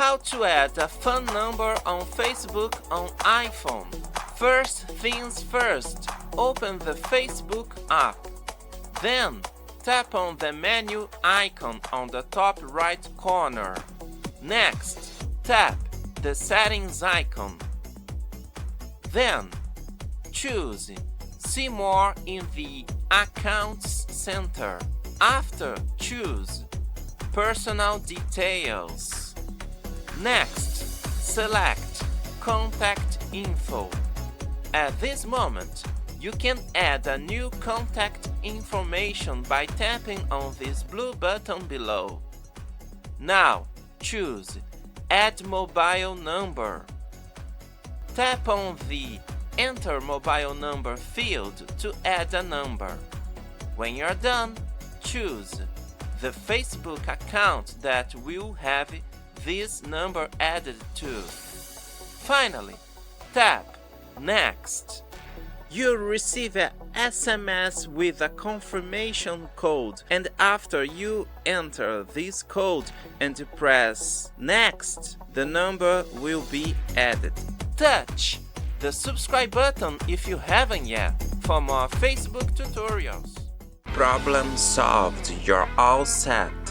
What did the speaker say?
How to add a phone number on Facebook on iPhone. First things first, open the Facebook app. Then, tap on the menu icon on the top right corner. Next, tap the settings icon. Then, choose See More in the Accounts Center. After, choose Personal Details. Next, select Contact Info. At this moment, you can add a new contact information by tapping on this blue button below. Now, choose Add Mobile Number. Tap on the Enter Mobile Number field to add a number. When you're done, choose the Facebook account that will have this number added to. Finally, tap Next. You'll receive a SMS with a confirmation code, and after you enter this code and press Next, the number will be added. Touch the subscribe button if you haven't yet for more Facebook tutorials. Problem solved. You're all set.